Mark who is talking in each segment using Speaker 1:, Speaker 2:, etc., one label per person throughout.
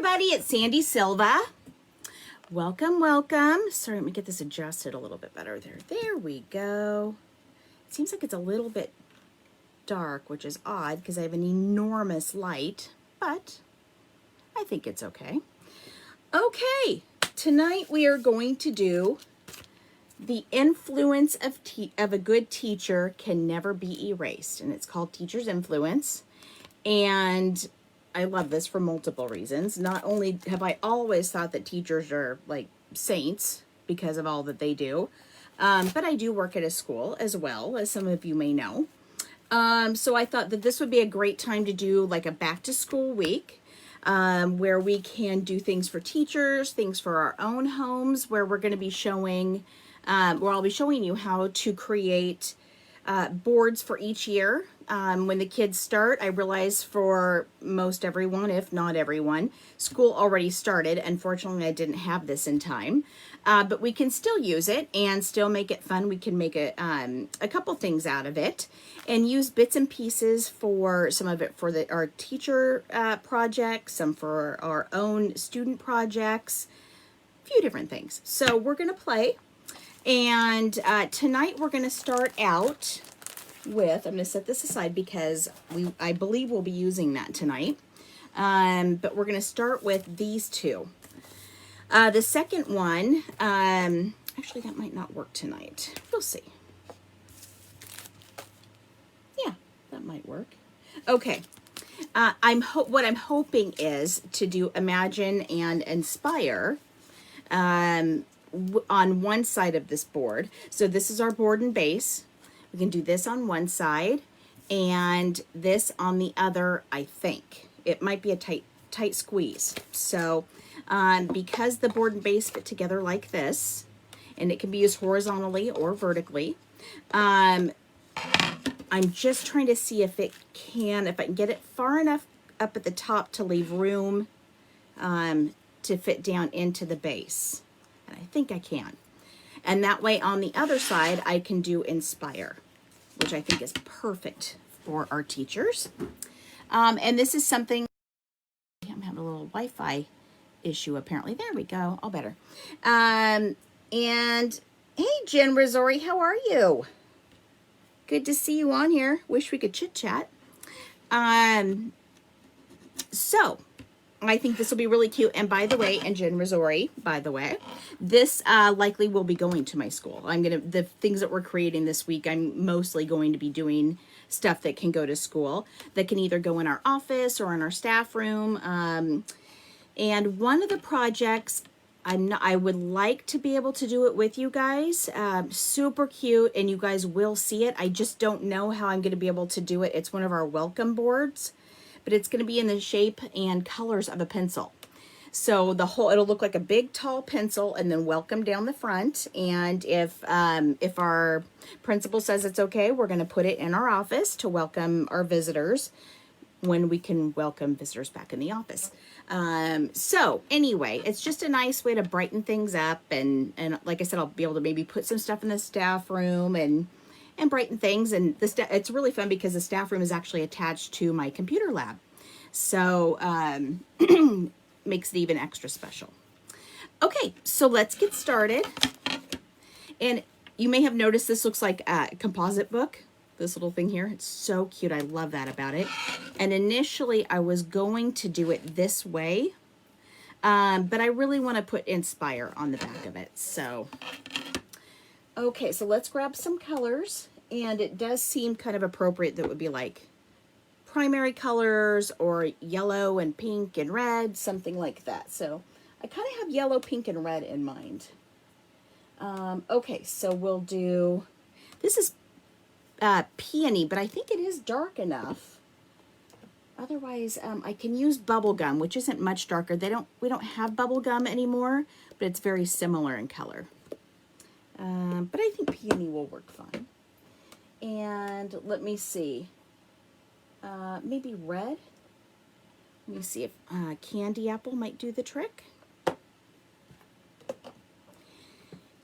Speaker 1: everybody, it's Sandy Silva. Welcome, welcome. Sorry, let me get this adjusted a little bit better there. There we go. It seems like it's a little bit dark, which is odd because I have an enormous light, but I think it's okay. Okay, tonight we are going to do the influence of a good teacher can never be erased, and it's called Teacher's Influence. And I love this for multiple reasons. Not only have I always thought that teachers are like saints because of all that they do, but I do work at a school as well, as some of you may know. So I thought that this would be a great time to do like a back to school week, where we can do things for teachers, things for our own homes, where we're going to be showing, where I'll be showing you how to create boards for each year. When the kids start, I realize for most everyone, if not everyone, school already started. Unfortunately, I didn't have this in time, but we can still use it and still make it fun. We can make a couple things out of it and use bits and pieces for some of it for our teacher projects, some for our own student projects, a few different things. So we're going to play. And tonight we're going to start out with, I'm going to set this aside because I believe we'll be using that tonight. But we're going to start with these two. The second one, actually that might not work tonight. We'll see. Yeah, that might work. Okay. What I'm hoping is to do Imagine and Inspire on one side of this board. So this is our board and base. We can do this on one side and this on the other, I think. It might be a tight squeeze. So because the board and base fit together like this, and it can be used horizontally or vertically, I'm just trying to see if I can get it far enough up at the top to leave room to fit down into the base. And I think I can. And that way on the other side, I can do Inspire, which I think is perfect for our teachers. And this is something, I'm having a little Wi-Fi issue apparently. There we go, all better. And hey, Jen Rizzori, how are you? Good to see you on here. Wish we could chit chat. So I think this will be really cute. And by the way, and Jen Rizzori, by the way, this likely will be going to my school. The things that we're creating this week, I'm mostly going to be doing stuff that can go to school, that can either go in our office or in our staff room. And one of the projects, I would like to be able to do it with you guys. Super cute, and you guys will see it. I just don't know how I'm going to be able to do it. It's one of our welcome boards, but it's going to be in the shape and colors of a pencil. So it'll look like a big tall pencil and then welcome down the front. And if our principal says it's okay, we're going to put it in our office to welcome our visitors when we can welcome visitors back in the office. So anyway, it's just a nice way to brighten things up. And like I said, I'll be able to maybe put some stuff in the staff room and brighten things. And it's really fun because the staff room is actually attached to my computer lab. So makes it even extra special. Okay, so let's get started. And you may have noticed this looks like a composite book, this little thing here. It's so cute. I love that about it. And initially I was going to do it this way, but I really want to put Inspire on the back of it. So okay, so let's grab some colors, and it does seem kind of appropriate that would be like primary colors or yellow and pink and red, something like that. So I kind of have yellow, pink, and red in mind. Okay, so we'll do, this is Peony, but I think it is dark enough. Otherwise, I can use bubble gum, which isn't much darker. We don't have bubble gum anymore, but it's very similar in color. But I think Peony will work fine. And let me see. Maybe red. Let me see if candy apple might do the trick.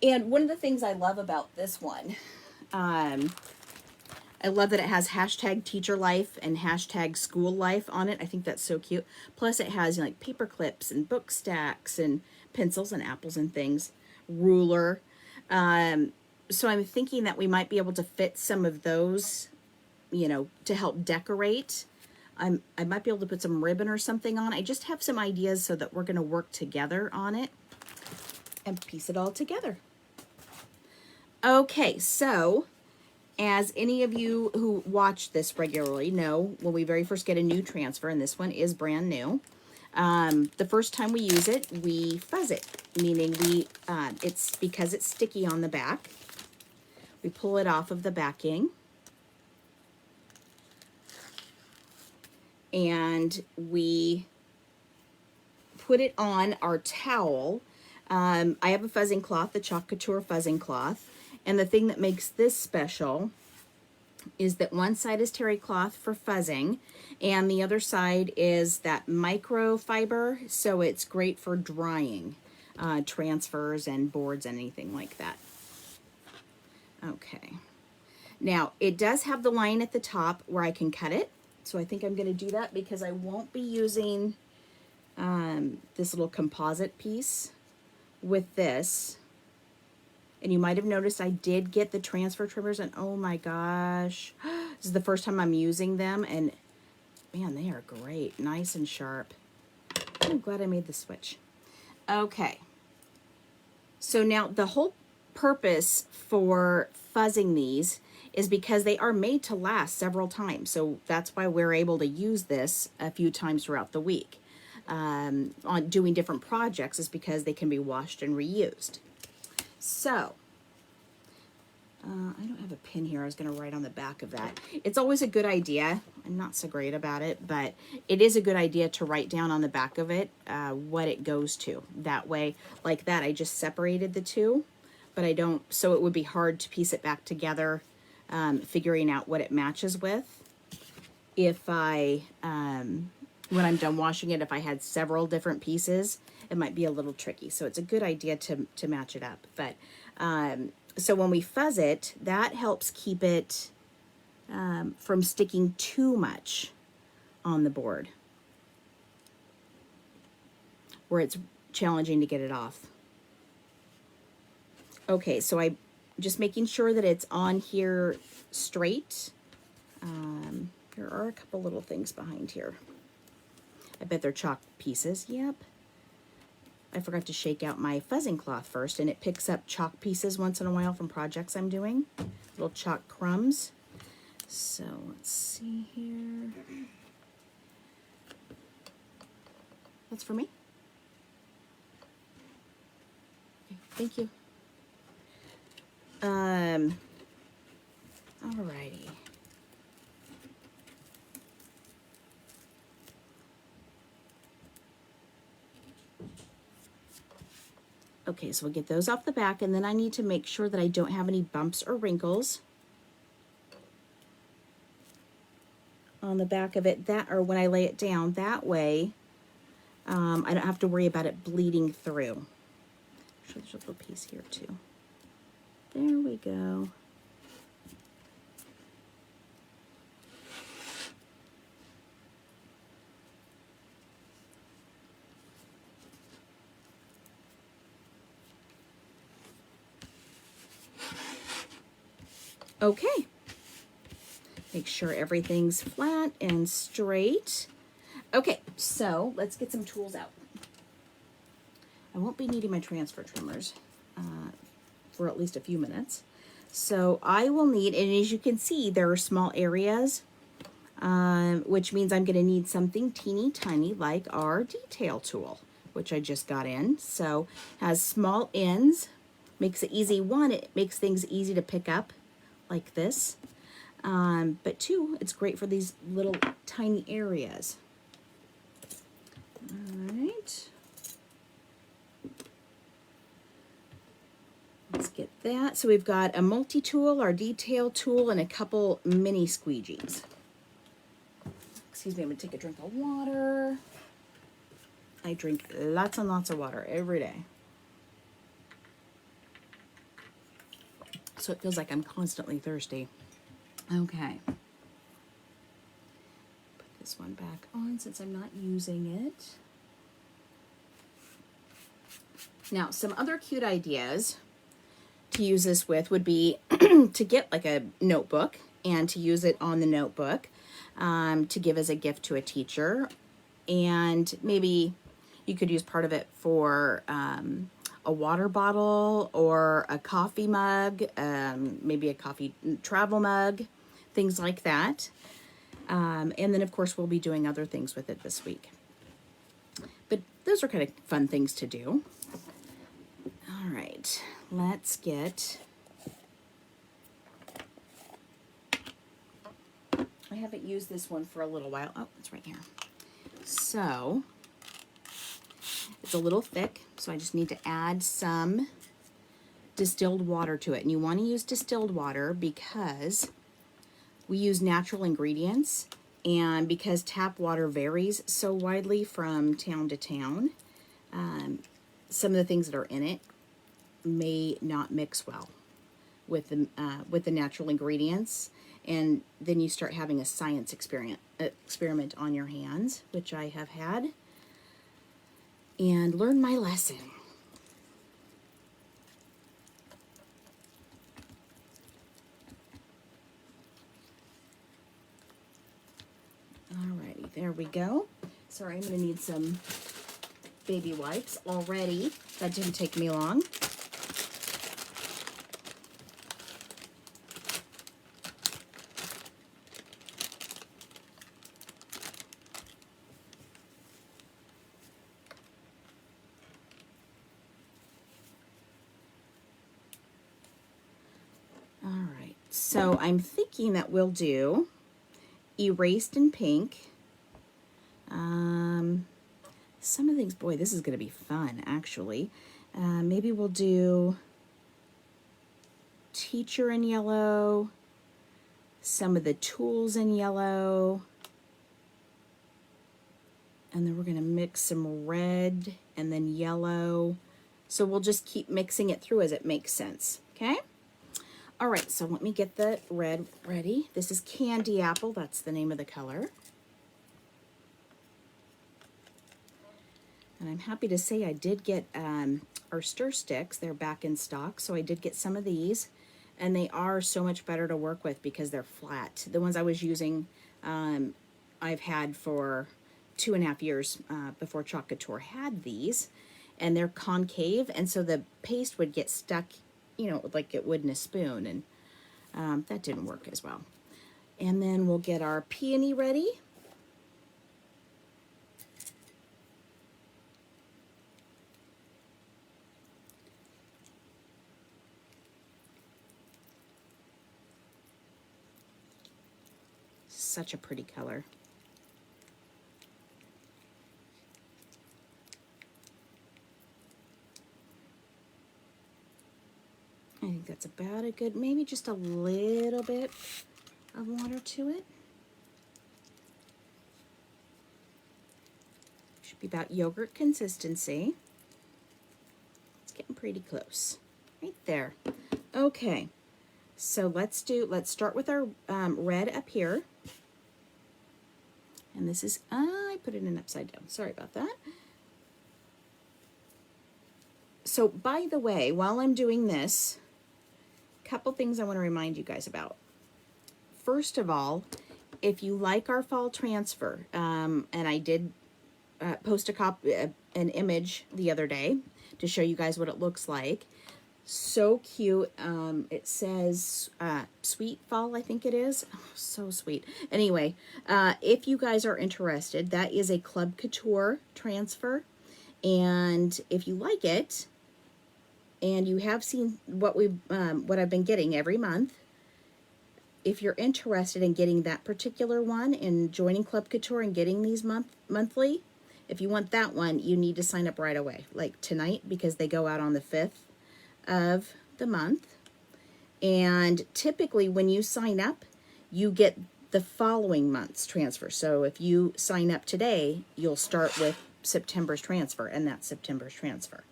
Speaker 1: And one of the things I love about this one, I love that it has hashtag teacher life and hashtag school life on it. I think that's so cute. Plus it has, you know, like paper clips and book stacks and pencils and apples and things, ruler. So I'm thinking that we might be able to fit some of those, you know, to help decorate. I might be able to put some ribbon or something on. I just have some ideas so that we're going to work together on it and piece it all together. Okay, so as any of you who watch this regularly know, when we very first get a new transfer, and this one is brand new, the first time we use it, we fuzz it, meaning it's because it's sticky on the back. We pull it off of the backing, and we put it on our towel. I have a fuzzing cloth, the Chalk Couture fuzzing cloth, and the thing that makes this special is that one side is terry cloth for fuzzing, and the other side is that microfiber, so it's great for drying transfers and boards and anything like that. Okay, now it does have the line at the top where I can cut it, so I think I'm going to do that because I won't be using this little composite piece with this. And you might have noticed I did get the transfer trimmers, and oh my gosh, this is the first time I'm using them, and man, they are great, nice and sharp. I'm glad I made the switch. Okay, so now the whole purpose for fuzzing these is because they are made to last several times, so that's why we're able to use this a few times throughout the week on doing different projects, is because they can be washed and reused. So, I don't have a pin here. I was going to write on the back of that. It's always a good idea. I'm not so great about it, but it is a good idea to write down on the back of it what it goes to. That way, like that, I just separated the two, but I don't, so it would be hard to piece it back together, figuring out what it matches with. If I, when I'm done washing it, if I had several different pieces, it might be a little tricky. So it's a good idea to match it up. But so when we fuzz it, that helps keep it from sticking too much on the board, where it's challenging to get it off. Okay, so I'm just making sure that it's on here straight. There are a couple little things behind here. I bet they're chalk pieces. Yep. I forgot to shake out my fuzzing cloth first, and it picks up chalk pieces once in a while from projects I'm doing. Little chalk crumbs. So let's see here. That's for me. Okay, thank you. Alrighty. Okay, so we'll get those off the back, and then I need to make sure that I don't have any bumps or wrinkles on the back of it, that, or when I lay it down, that way I don't have to worry about it bleeding through. Sure, there's a little piece here too. There we go. Okay, make sure everything's flat and straight. Okay, so let's get some tools out. I won't be needing my transfer trimmers for at least a few minutes. So I will need, and as you can see, there are small areas, which means I'm gonna need something teeny tiny like our detail tool, which I just got in. So has small ends, makes it easy. One, it makes things easy to pick up, like this, but two, it's great for these little tiny areas. All right, let's get that. So we've got a multi-tool, our detail tool, and a couple mini squeegees. Excuse me, I'm gonna take a drink of water. I drink lots and lots of water every day, so it feels like I'm constantly thirsty. Okay. Put this one back on since I'm not using it. Now, some other cute ideas to use this with would be to get like a notebook and to use it on the notebook to give as a gift to a teacher. And maybe you could use part of it for a water bottle or a coffee mug, maybe a coffee travel mug, things like that. And then, of course, we'll be doing other things with it this week. But those are kind of fun things to do. All right, let's get... I haven't used this one for a little while. Oh, it's right here. So, it's a little thick, so I just need to add some distilled water to it. And you want to use distilled water because we use natural ingredients, and because tap water varies so widely from town to town, some of the things that are in it may not mix well with the natural ingredients, and then you start having a science experiment on your hands, which I have had, and learned my lesson. Alrighty, there we go. Sorry, I'm going to need some baby wipes already. That didn't take me long. Alright, so I'm thinking that we'll do Erased in Pink. Some of the things, boy, this is going to be fun, actually. Maybe we'll do Teacher in yellow, some of the tools in yellow, and then we're going to mix some red and then yellow. So we'll just keep mixing it through as it makes sense, okay? All right, so let me get the red ready. This is Candy Apple, that's the name of the color. And I'm happy to say I did get our stir sticks. They're back in stock, so I did get some of these. And they are so much better to work with because they're flat. The ones I was using, I've had for 2.5 years before Chalk Couture had these. And they're concave, and so the paste would get stuck, you know, like it would in a spoon. And that didn't work as well. And then we'll get our Peony ready. Such a pretty color. I think that's about a good, maybe just a little bit of water to it. Should be about yogurt consistency. It's getting pretty close. Right there. Okay. So let's start with our red up here. And this is, I put it in upside down. Sorry about that. So by the way, while I'm doing this, a couple things I want to remind you guys about. First of all, if you like our fall transfer, and I did post an image the other day to show you guys what it looks like. So cute. It says Sweet Fall, I think it is. Oh, so sweet. Anyway, if you guys are interested, that is a Club Couture transfer. And if you like it, and you have seen what I've been getting every month, if you're interested in getting that particular one and joining Club Couture and getting these monthly, if you want that one, you need to sign up right away, like tonight, because they go out on the 5th of the month. And typically when you sign up, you get the following month's transfer. So if you sign up today, you'll start with September's transfer, and that's September's transfer.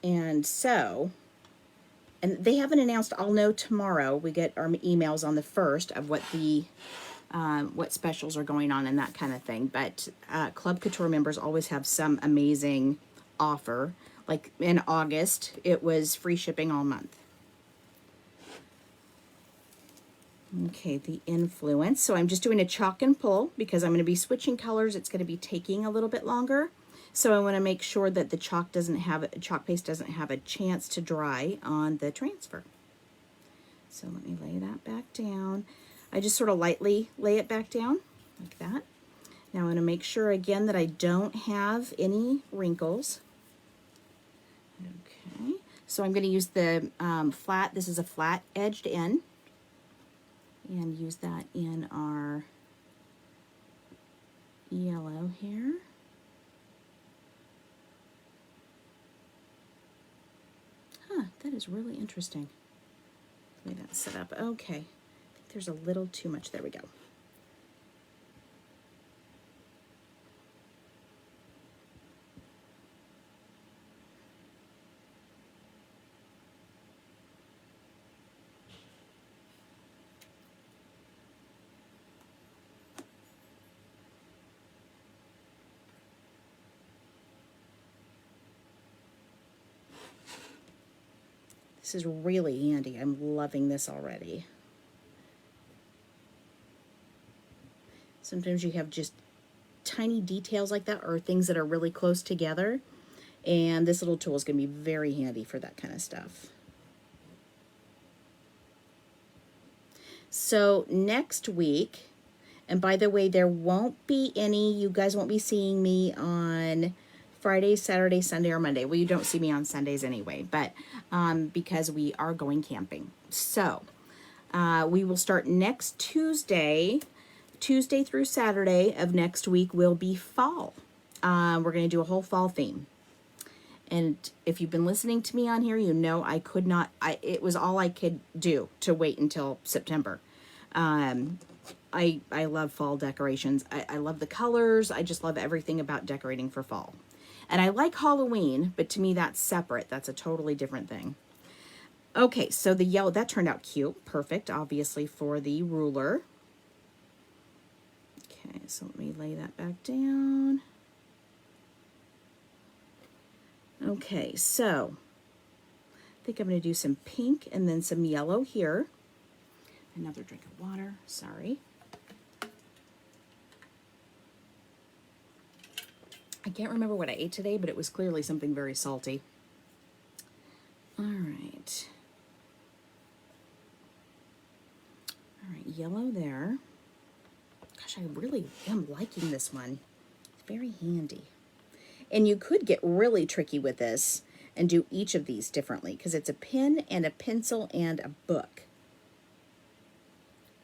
Speaker 1: And so And they haven't announced. I'll know tomorrow. We get our emails on the 1st of what specials are going on and that kind of thing. But Club Couture members always have some amazing offer. Like in August, it was free shipping all month. Okay, the Influence. So I'm just doing a chalk and pull because I'm going to be switching colors. It's going to be taking a little bit longer. So I want to make sure that the chalk paste doesn't have a chance to dry on the transfer. So let me lay that back down. I just sort of lightly lay it back down like that. Now I'm going to make sure again that I don't have any wrinkles. Okay, so I'm going to use the this is a flat edged end, and use that in our yellow here. That is really interesting. The way that's set up. Okay, I think there's a little too much. There we go. This is really handy. I'm loving this already. Sometimes you have just tiny details like that or things that are really close together, and this little tool is going to be very handy for that kind of stuff. So next week, and by the way, there won't be any, you guys won't be seeing me on Friday, Saturday, Sunday, or Monday. Well, you don't see me on Sundays anyway, but because we are going camping. So we will start next Tuesday. Tuesday through Saturday of next week will be fall. We're going to do a whole fall theme. And if you've been listening to me on here, you know I could not, it was all I could do to wait until September. I love fall decorations. I love the colors. I just love everything about decorating for fall. And I like Halloween, but to me that's separate. That's a totally different thing. Okay, so the yellow, that turned out cute. Perfect, obviously, for the ruler. Okay, so let me lay that back down. Okay, so I think I'm going to do some pink and then some yellow here. Another drink of water, sorry. I can't remember what I ate today, but it was clearly something very salty. All right. All right, yellow there. Gosh, I really am liking this one. It's very handy. And you could get really tricky with this and do each of these differently because it's a pen and a pencil and a book.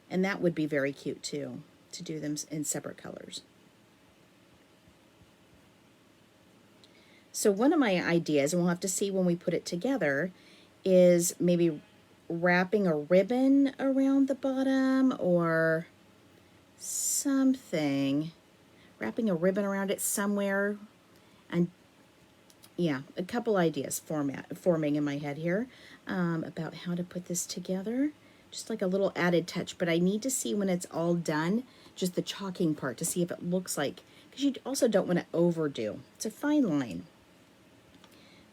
Speaker 1: And that would be very cute too, to do them in separate colors. So one of my ideas, and we'll have to see when we put it together, is maybe wrapping a ribbon around the bottom or something. Wrapping a ribbon around it somewhere. And yeah, a couple ideas forming in my head here about how to put this together. Just like a little added touch, but I need to see when it's all done, just the chalking part, to see if it looks like, because you also don't want to overdo. It's a fine line.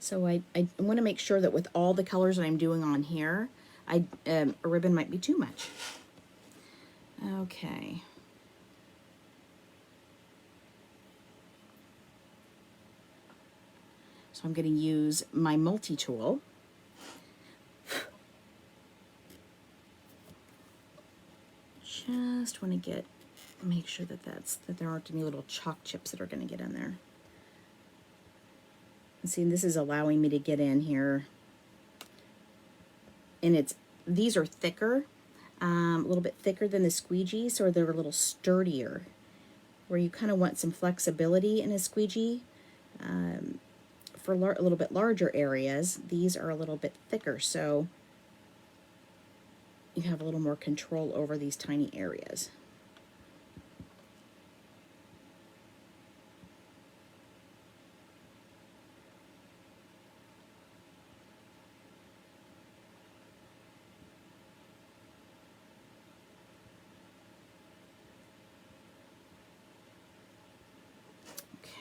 Speaker 1: So I want to make sure that with all the colors that I'm doing on here, a ribbon might be too much. Okay. So I'm going to use my multi-tool. Just want to make sure that there aren't any little chalk chips that are going to get in there. And see, this is allowing me to get in here. And these are thicker, a little bit thicker than the squeegee, so they're a little sturdier. Where you kind of want some flexibility in a squeegee. For a little bit larger areas, these are a little bit thicker, so you have a little more control over these tiny areas.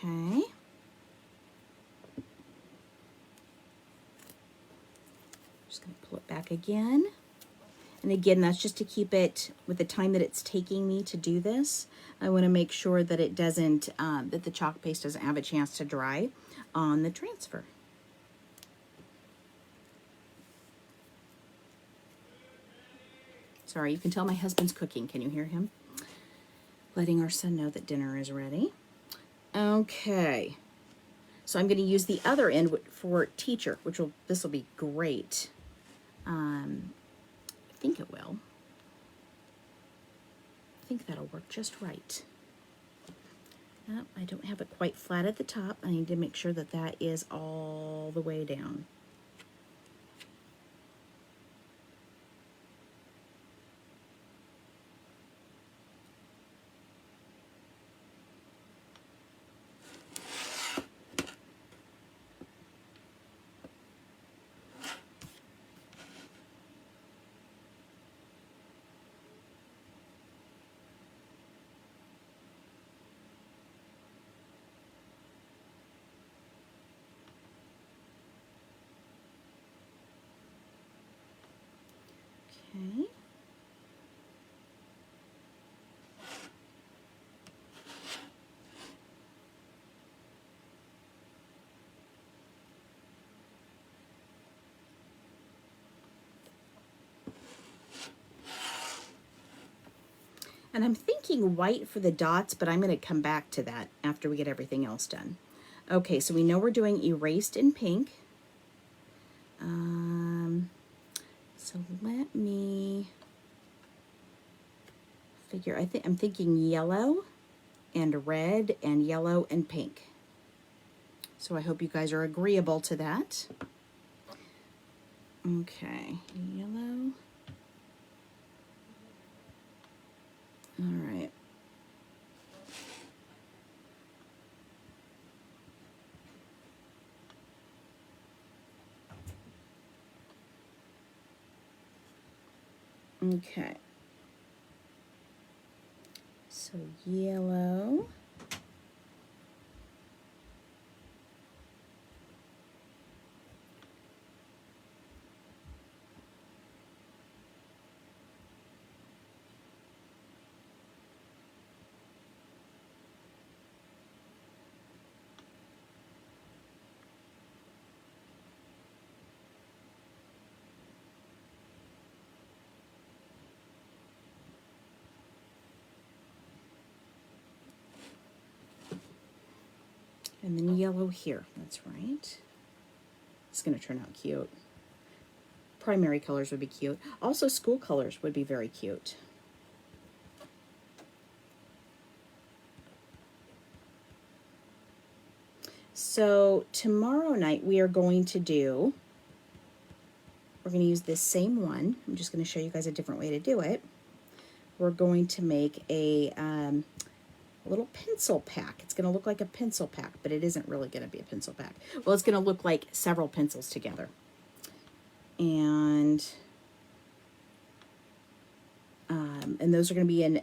Speaker 1: Okay. Just going to pull it back again. And again, that's just to keep it with the time that it's taking me to do this. I want to make sure that it doesn't, that the chalk paste doesn't have a chance to dry on the transfer. Sorry, you can tell my husband's cooking. Can you hear him? Letting our son know that dinner is ready. Okay. So I'm going to use the other end for teacher, this will be great. I think it will. I think that'll work just right. Oh, I don't have it quite flat at the top. I need to make sure that that is all the way down. Okay. And I'm thinking white for the dots, but I'm going to come back to that after we get everything else done. Okay, so we know we're doing erased in pink. So let me figure, I'm thinking yellow and red and yellow and pink. So I hope you guys are agreeable to that. Okay, yellow. All right. Okay. So yellow. And then yellow here, that's right. It's gonna turn out cute. Primary colors would be cute. Also school colors would be very cute. So tomorrow night we're going to use this same one. I'm just gonna show you guys a different way to do it. We're going to make a little pencil pack. It's going to look like a pencil pack, but it isn't really going to be a pencil pack. Well, it's going to look like several pencils together. And those are going to be in,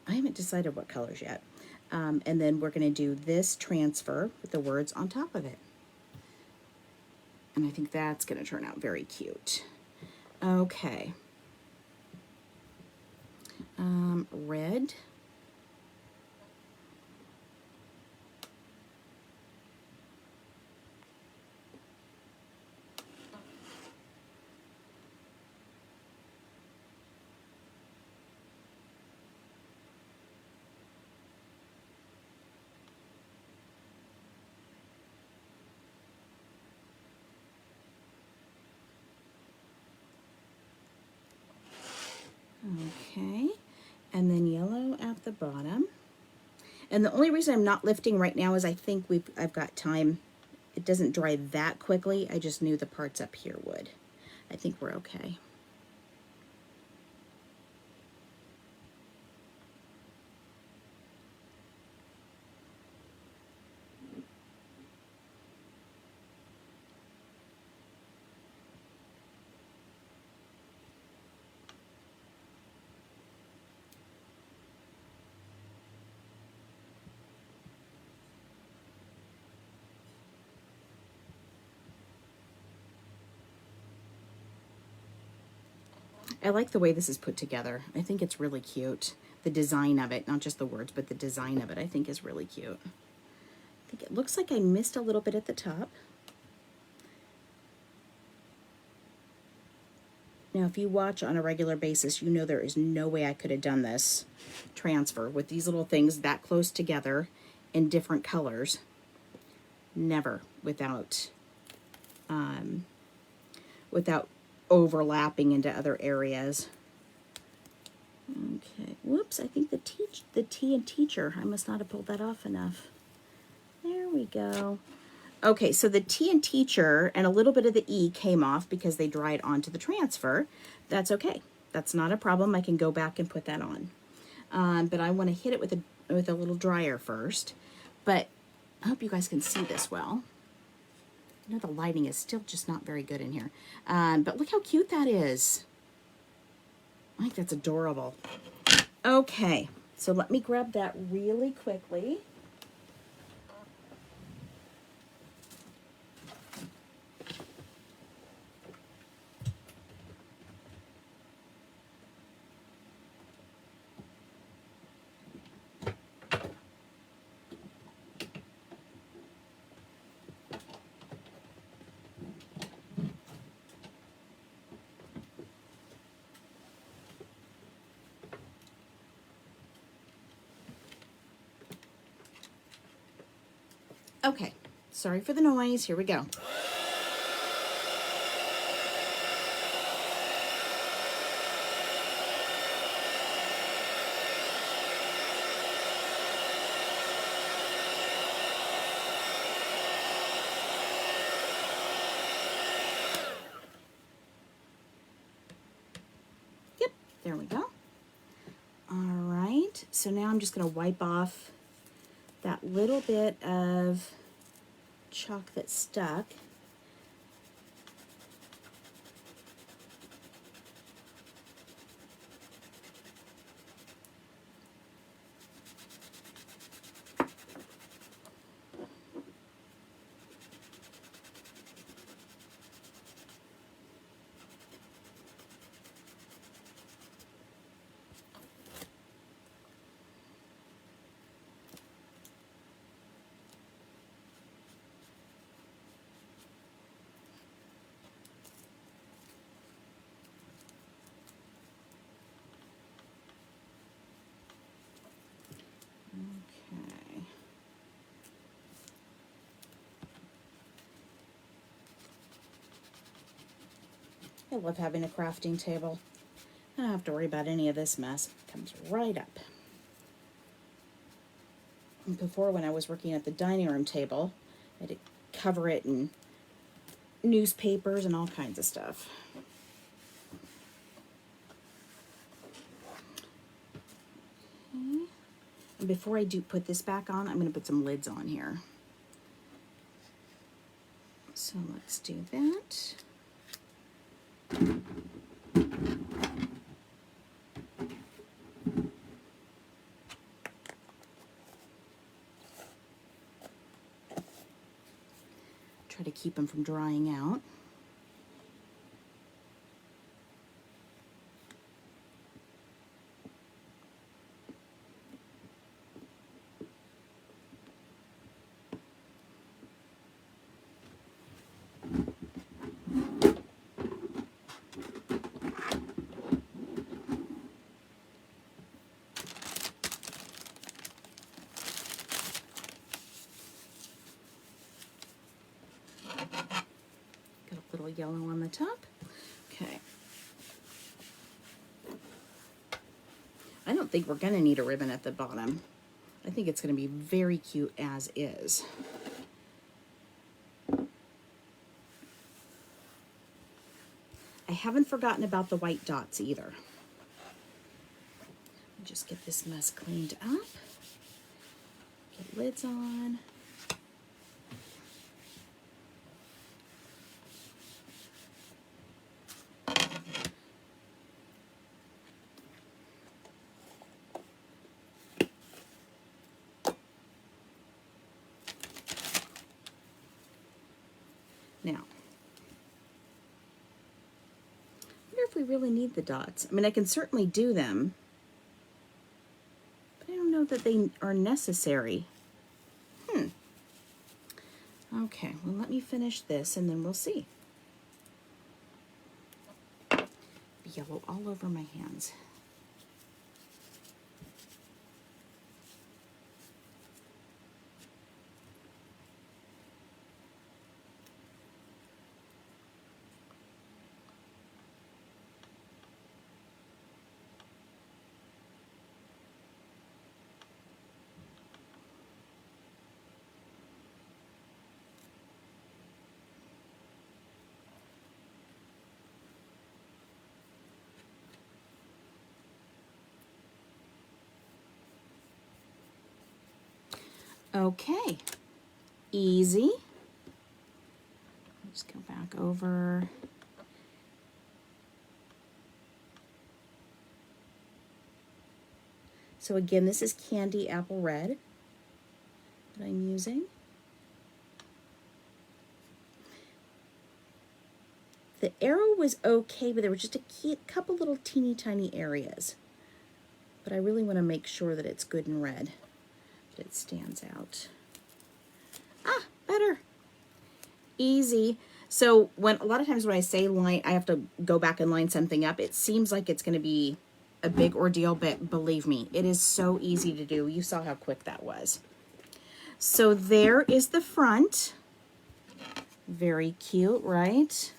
Speaker 1: I haven't decided what colors yet. And then we're going to do this transfer with the words on top of it. And I think that's going to turn out very cute. Okay. Red. Okay, and then yellow at the bottom. And the only reason I'm not lifting right now is I think I've got time. It doesn't dry that quickly. I just knew the parts up here would. I think we're okay. I like the way this is put together. I think it's really cute. The design of it, not just the words, but the design of it, I think is really cute. I think it looks like I missed a little bit at the top. Now, if you watch on a regular basis, you know there is no way I could have done this transfer with these little things that close together in different colors. Never without overlapping into other areas. Okay, whoops, I think the T in teacher, I must not have pulled that off enough. There we go. Okay, so the T in teacher and a little bit of the E came off because they dried onto the transfer. That's okay. That's not a problem. I can go back and put that on. But I want to hit it with a little dryer first. But I hope you guys can see this well. I know the lighting is still just not very good in here. But look how cute that is. I think that's adorable. Okay, so let me grab that really quickly. Okay, sorry for the noise. Here we go. Yep, there we go. All right, so now I'm just going to wipe off that little bit of chalk that stuck. Okay. I love having a crafting table. I don't have to worry about any of this mess. It comes right up. And before, when I was working at the dining room table, I had to cover it in newspapers and all kinds of stuff. Okay. And before I do put this back on, I'm going to put some lids on here. So let's do that. Try to keep them from drying out. Yellow on the top. Okay. I don't think we're going to need a ribbon at the bottom. I think it's going to be very cute as is. I haven't forgotten about the white dots either. Just get this mess cleaned up. Get lids on. Now, I wonder if if we really need the dots. I mean, I can certainly do them, but I don't know that they are necessary. Okay, well, let me finish this and then we'll see. Yellow all over my hands. Okay, easy. Just go back over. So again, this is Candy Apple Red that I'm using. The arrow was okay, but there were just a couple little teeny tiny areas. But I really want to make sure that it's good and red, that it stands out. Ah, better. Easy. So a lot of times when I say line, I have to go back and line something up. It seems like it's going to be a big ordeal, but believe me, it is so easy to do. You saw how quick that was. So there is the front. Very cute, right?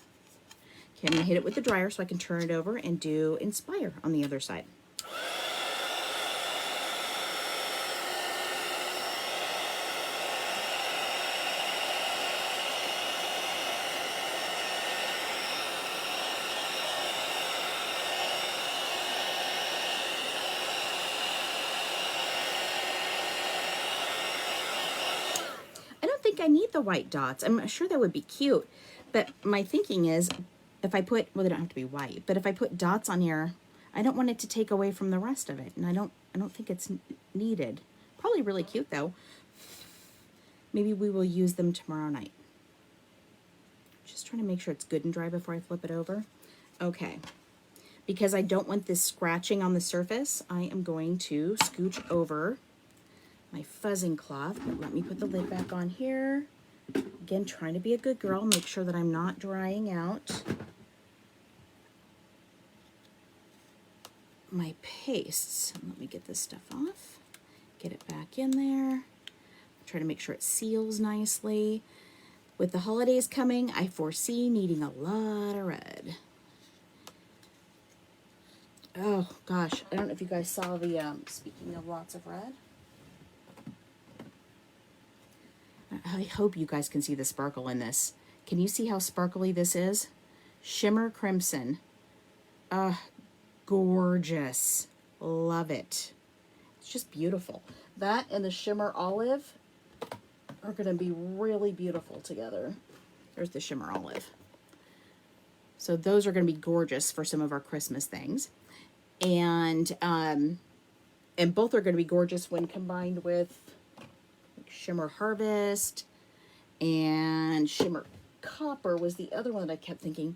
Speaker 1: Okay, I'm going to hit it with the dryer so I can turn it over and do Inspire on the other side. I need the white dots. I'm sure that would be cute, but my thinking is if I put, well, they don't have to be white, but if I put dots on here, I don't want it to take away from the rest of it, and I don't think it's needed. Probably really cute though. Maybe we will use them tomorrow night. Just trying to make sure it's good and dry before I flip it over. Okay, because I don't want this scratching on the surface, I am going to scooch over my fuzzing cloth, but let me put the lid back on here. Again, trying to be a good girl, make sure that I'm not drying out my pastes. Let me get this stuff off, get it back in there, try to make sure it seals nicely. With the holidays coming, I foresee needing a lot of red. Oh gosh, I don't know if you guys saw the, speaking of lots of red, I hope you guys can see the sparkle in this. Can you see how sparkly this is? Shimmer Crimson. Gorgeous. Love it. It's just beautiful. That and the Shimmer Olive are going to be really beautiful together. There's the Shimmer Olive. So those are going to be gorgeous for some of our Christmas things. And both are going to be gorgeous when combined with Shimmer Harvest, and Shimmer Copper was the other one that I kept thinking.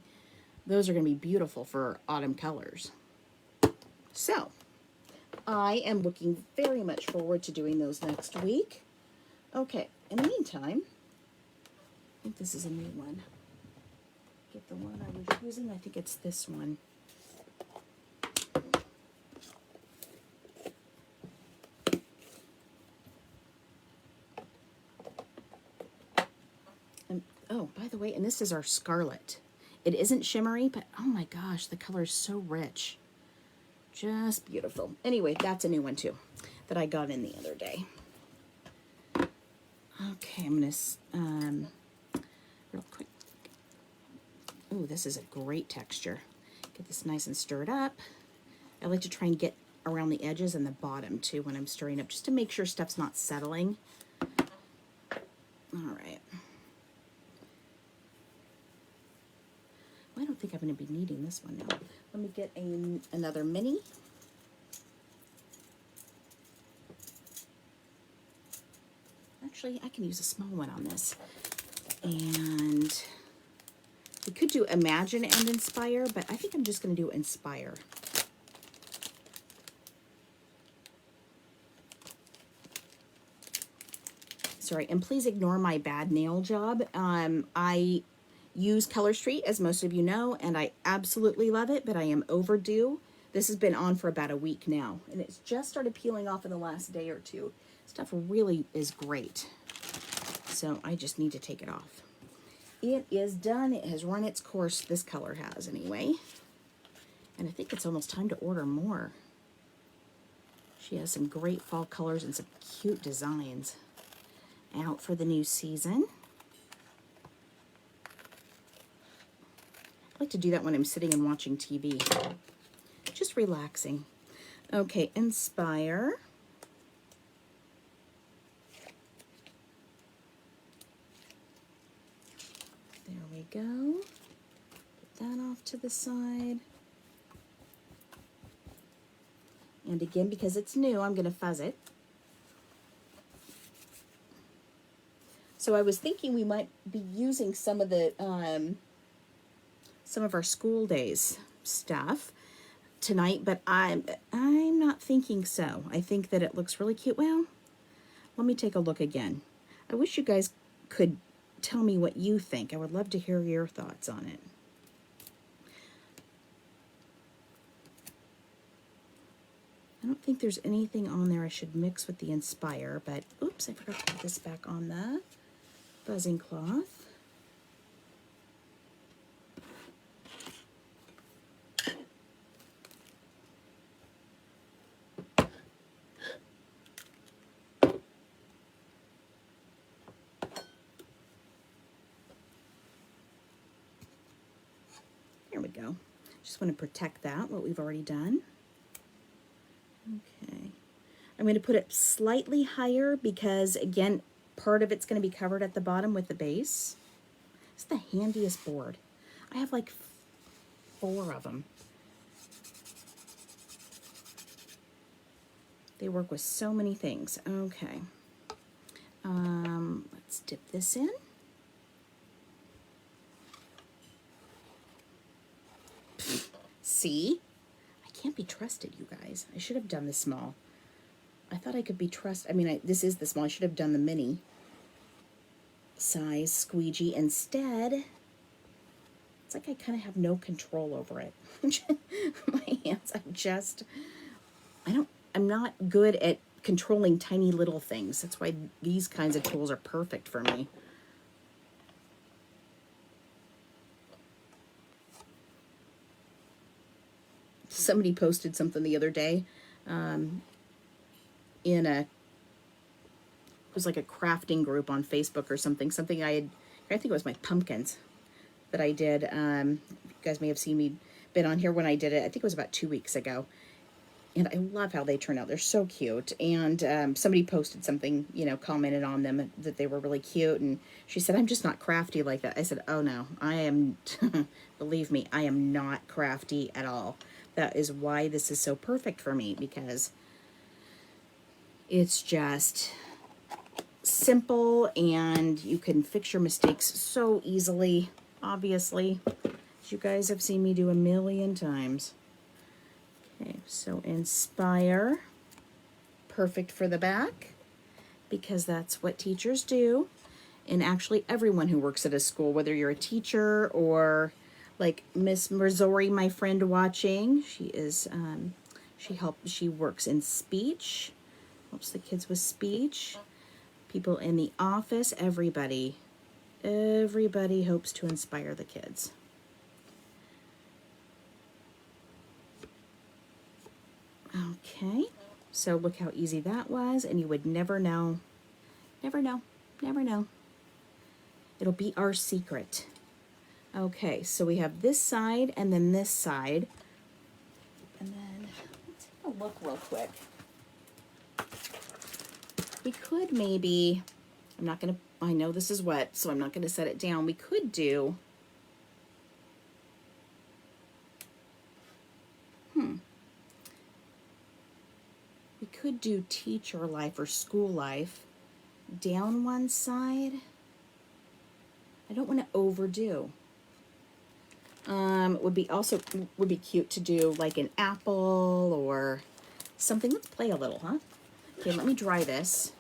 Speaker 1: Those are going to be beautiful for autumn colors. So I am looking very much forward to doing those next week. Okay, in the meantime, I think this is a new one. Get the one I was using. I think it's this one. Oh, by the way, and this is our Scarlet. It isn't shimmery, but oh my gosh, the color is so rich. Just beautiful. Anyway, that's a new one too that I got in the other day. Okay, I'm going to, real quick. Ooh, this is a great texture. Get this nice and stirred up. I like to try and get around the edges and the bottom too when I'm stirring up, just to make sure stuff's not settling. All right. I don't think I'm going to be needing this one now. Let me get another mini. Actually, I can use a small one on this. And We could do imagine and inspire, but I think I'm just going to do inspire. Sorry, and please ignore my bad nail job. I use Color Street, as most of you know, and I absolutely love it, but I am overdue. This has been on for about a week now, and it's just started peeling off in the last day or two. Stuff really is great. So I just need to take it off. It is done. It has run its course. This color has, anyway. And I think it's almost time to order more. She has some great fall colors and some cute designs out for the new season. I like to do that when I'm sitting and watching TV. Just relaxing. Okay, inspire. There we go. Put that off to the side. And again, because it's new, I'm going to fuzz it. So I was thinking we might be using some of the some of our school days stuff tonight, but I'm not thinking so. I think that it looks really cute. Well, let me take a look again. I wish you guys could tell me what you think. I would love to hear your thoughts on it. I don't think there's anything on there I should mix with the Inspire, but oops, I forgot to put this back on the buzzing cloth. There we go. Just want to protect that, what we've already done. Okay. I'm going to put it slightly higher because, again, part of it's going to be covered at the bottom with the base. It's the handiest board. I have like 4 of them. They work with so many things. Okay. Let's dip this in. See? I can't be trusted, you guys. I should have done the small. I thought I could be trusted. I mean, this is the small. I should have done the mini size squeegee. Instead, it's like I kind of have no control over it. My hands, I'm not good at controlling tiny little things. That's why these kinds of tools are perfect for me. Somebody posted something the other day it was like a crafting group on Facebook or something I think it was my pumpkins that I did. You guys may have seen me been on here when I did it. I think it was about 2 weeks ago. And I love how they turn out. They're so cute. And somebody posted something, commented on them that they were really cute. And she said, I'm just not crafty like that. I said, oh no, I am, believe me, I am not crafty at all. That is why this is so perfect for me, because it's just simple and you can fix your mistakes so easily, obviously, as you guys have seen me do a million times. Okay, so Inspire, perfect for the back, because that's what teachers do. And actually everyone who works at a school, whether you're a teacher or like Miss Missouri, my friend watching, she is, she works in speech, helps the kids with speech. People in the office, everybody hopes to inspire the kids. Okay, so look how easy that was, and you would never know. Never know. Never know. It'll be our secret. Okay, so we have this side and then this side. And then let's take a look real quick. We could maybe, I know this is wet, so I'm not going to set it down. We could do, we could do teacher life or school life down one side. I don't want to overdo. Would be cute to do like an apple or something. Let's play a little, huh? Okay, let me dry this.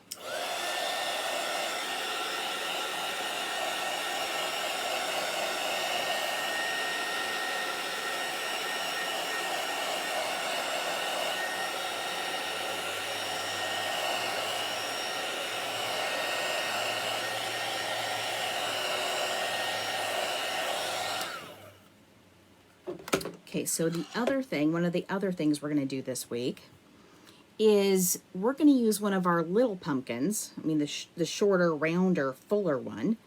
Speaker 1: Okay, so one of the other things we're going to do this week is we're going to use one of our little pumpkins, I mean the shorter, rounder, fuller one,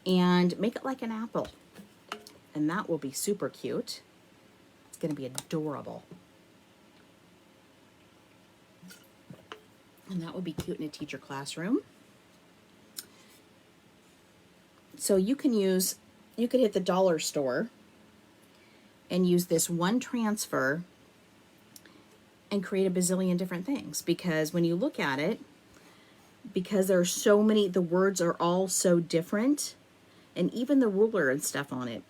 Speaker 1: and make it like an apple. And that will be super cute. It's going to be adorable. And that would be cute in a teacher classroom. So you could hit the dollar store and use this one transfer and create a bazillion different things, because when you look at it, because there are so many, the words are all so different, and even the ruler and stuff on it,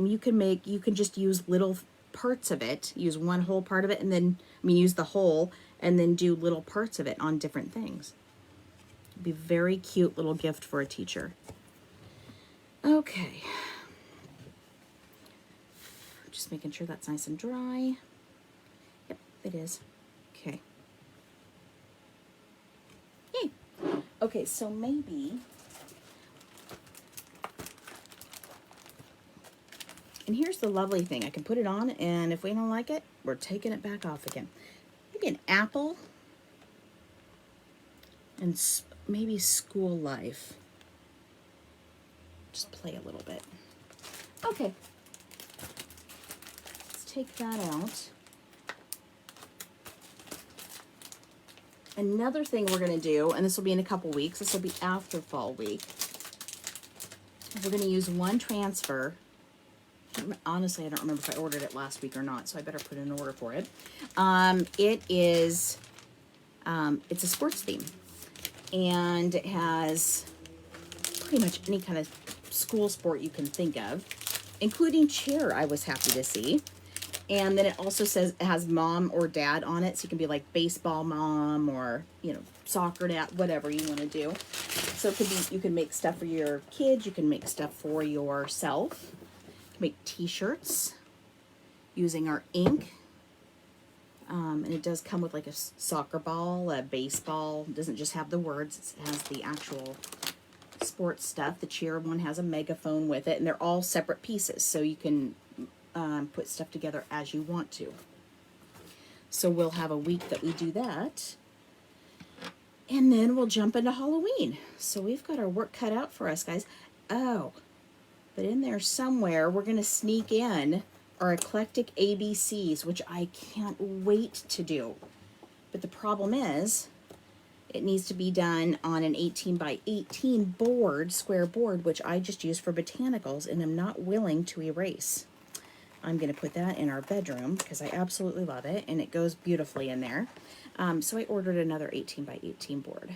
Speaker 1: you can just use little parts of it, use one whole part of it, and then, use the whole, and then do little parts of it on different things. It'd be a very cute little gift for a teacher. Okay. Just making sure that's nice and dry. Yep, it is. Okay. Yay. Okay, so maybe, and here's the lovely thing. I can put it on, and if we don't like it, we're taking it back off again. Maybe an apple and maybe school life. Just play a little bit. Okay. Take that out. Another thing we're going to do, and this will be in a couple weeks, this will be after fall week, we're going to use one transfer. Honestly, I don't remember if I ordered it last week or not, so I better put in an order for it. It's a sports theme, and it has pretty much any kind of school sport you can think of, including cheer, I was happy to see. And then it also says it has mom or dad on it, so you can be like baseball mom or, soccer dad, whatever you want to do. So it could be, you can make stuff for your kids, you can make stuff for yourself. You can make t-shirts using our ink. And it does come with like a soccer ball, a baseball. It doesn't just have the words, it has the actual sports stuff. The cheer one has a megaphone with it, and they're all separate pieces, so you can put stuff together as you want to. So we'll have a week that we do that, and then we'll jump into Halloween. So we've got our work cut out for us, guys. Oh, but in there somewhere, we're going to sneak in our eclectic ABCs, which I can't wait to do. But the problem is, it needs to be done on an 18 by 18 board, square board, which I just use for botanicals, and I'm not willing to erase. I'm going to put that in our bedroom because I absolutely love it, and it goes beautifully in there. So I ordered another 18 by 18 board.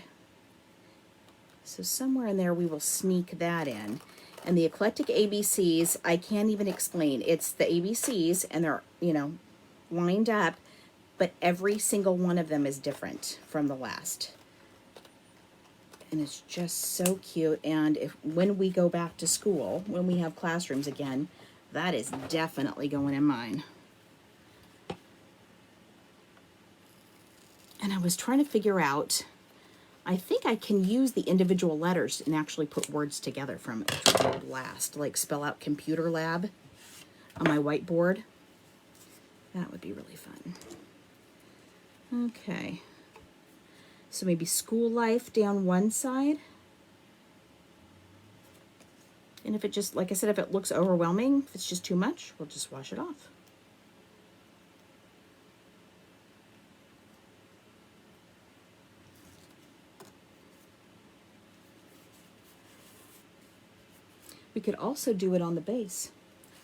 Speaker 1: So somewhere in there we will sneak that in. And the eclectic ABCs, I can't even explain. It's the ABCs, and they're, lined up, but every single one of them is different from the last. And it's just so cute. And when we go back to school, when we have classrooms again, that is definitely going in mine. And I was trying to figure out, I think I can use the individual letters and actually put words together from it, which would be blast, like spell out computer lab on my whiteboard. That would be really fun. Okay. So maybe school life down one side. And if it just, like I said, if it looks overwhelming, if it's just too much, we'll just wash it off. We could also do it on the base.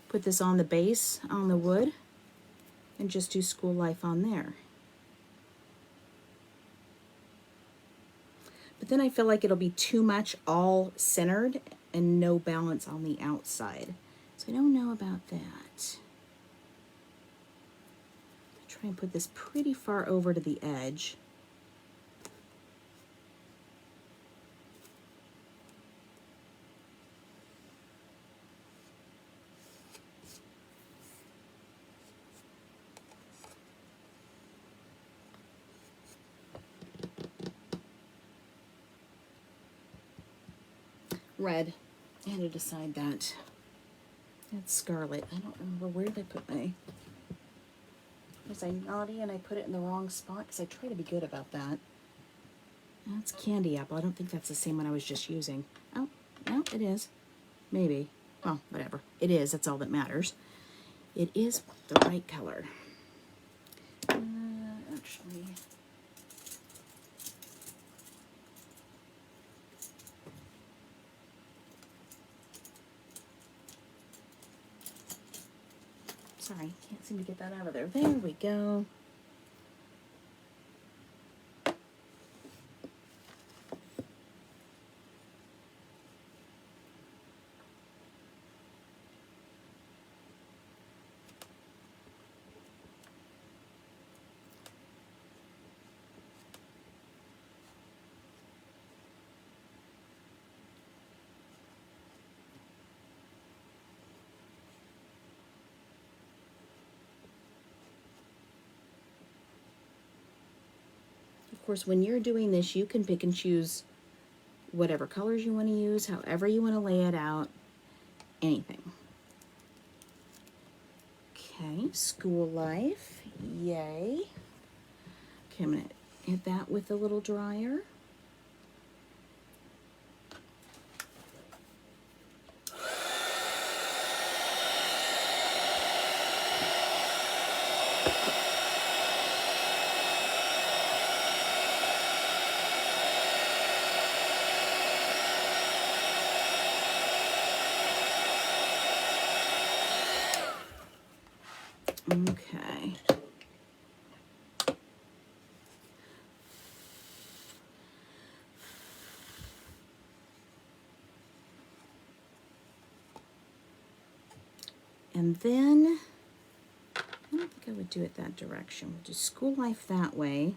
Speaker 1: Put this on the base, on the wood, and just do school life on there. But then I feel like it'll be too much all centered and no balance on the outside. So I don't know about that. Try and put this pretty far over to the edge. Red. I had to decide that. That's scarlet. I don't remember, where did I put my... Was I naughty and I put it in the wrong spot? Because I try to be good about that. That's candy apple. I don't think that's the same one I was just using. Oh, no, it is. Maybe. Well, whatever. It is. That's all that matters. It is the right color. Actually... Sorry, can't seem to get that out of there. There we go. Of course, when you're doing this, you can pick and choose whatever colors you want to use, however you want to lay it out, anything. Okay, school life, yay. Okay, I'm going to hit that with a little dryer. Okay. And then, I don't think I would do it that direction. We'll do school life that way.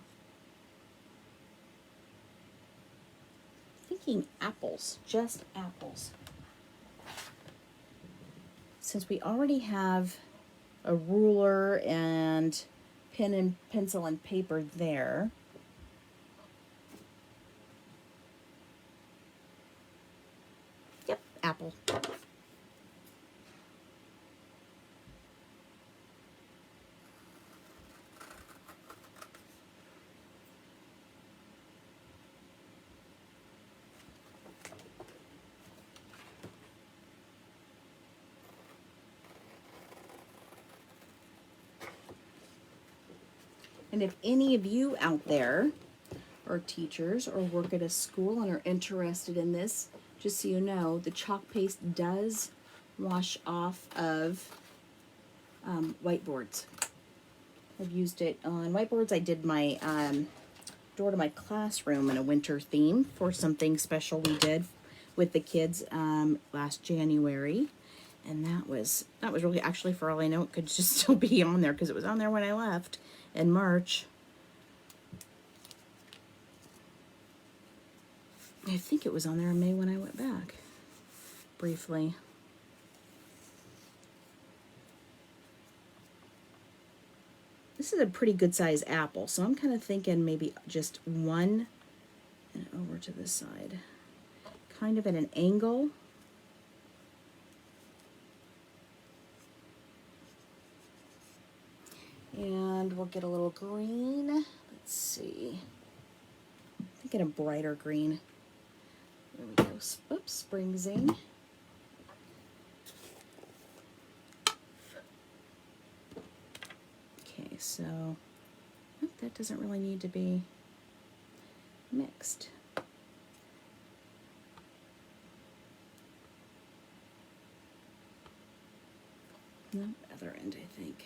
Speaker 1: Thinking apples, just apples. Since we already have a ruler and pen and pencil and paper there, yep, apple. And if any of you out there are teachers or work at a school and are interested in this, just so you know, the chalk paste does wash off of whiteboards. I've used it on whiteboards. I did my door to my classroom in a winter theme for something special we did with the kids last January. And that was really, actually, for all I know, it could just still be on there because it was on there when I left in March. I think it was on there in May when I went back, briefly. This is a pretty good size apple, so I'm kind of thinking maybe just one and over to this side, kind of at an angle. And we'll get a little green. Let's see. I'm thinking a brighter green. There we go. Oops, Springsing. Okay, so that doesn't really need to be mixed. No, other end, I think.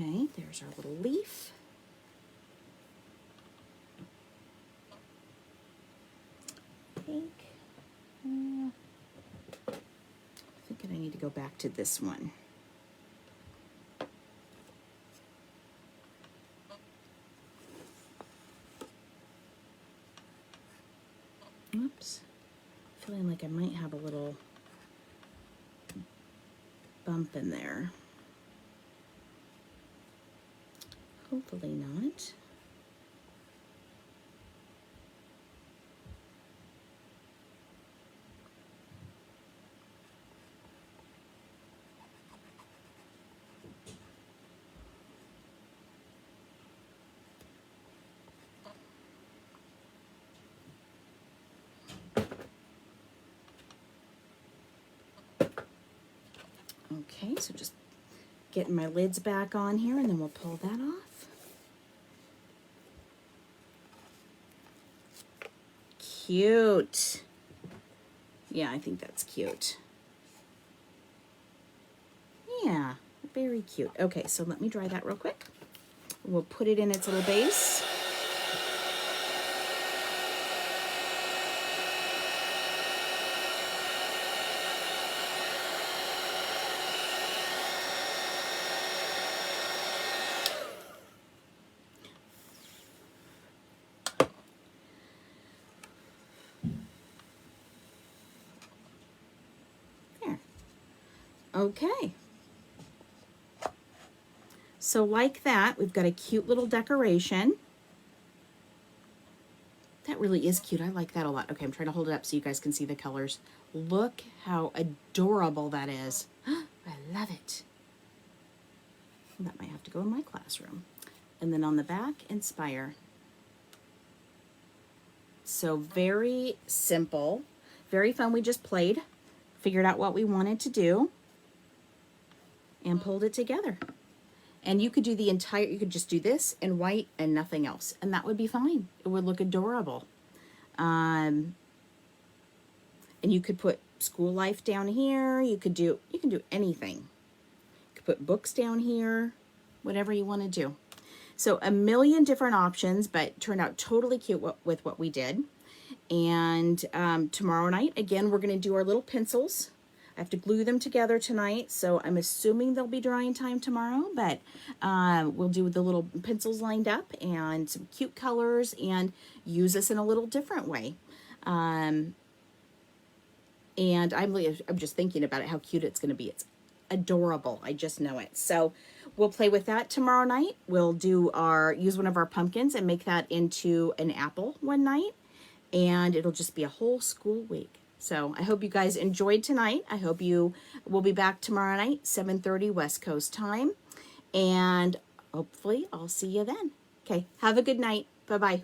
Speaker 1: Okay, there's our little leaf. Pink. I think I need to go back to this one. Oops. Feeling like I might have a little bump in there. Hopefully not. Okay, so just getting my lids back on here, and then we'll pull that off. Cute. Yeah, I think that's cute. Yeah, very cute. Okay, so let me dry that real quick. We'll put it in its little base. There. Okay. So like that, we've got a cute little decoration. That really is cute. I like that a lot. Okay, I'm trying to hold it up so you guys can see the colors. Look how adorable that is. I love it. That might have to go in my classroom. And then on the back, inspire. So very simple, very fun. We just played, figured out what we wanted to do, and pulled it together. And you could do the entire, you could just do this in white and nothing else, and that would be fine. It would look adorable. And you could put school life down here. You can do anything. You could put books down here, whatever you want to do. So a million different options, but turned out totally cute with what we did. And tomorrow night, again, we're going to do our little pencils. I have to glue them together tonight, so I'm assuming they'll be drying time tomorrow, but we'll do the little pencils lined up and some cute colors and use this in a little different way. And I'm just thinking about it, how cute it's going to be. It's adorable. I just know it. So we'll play with that tomorrow night. We'll use one of our pumpkins and make that into an apple one night, and it'll just be a whole school week. So I hope you guys enjoyed tonight. I hope you will be back tomorrow night, 7:30 West Coast time. And hopefully I'll see you then. Okay, have a good night. Bye-bye.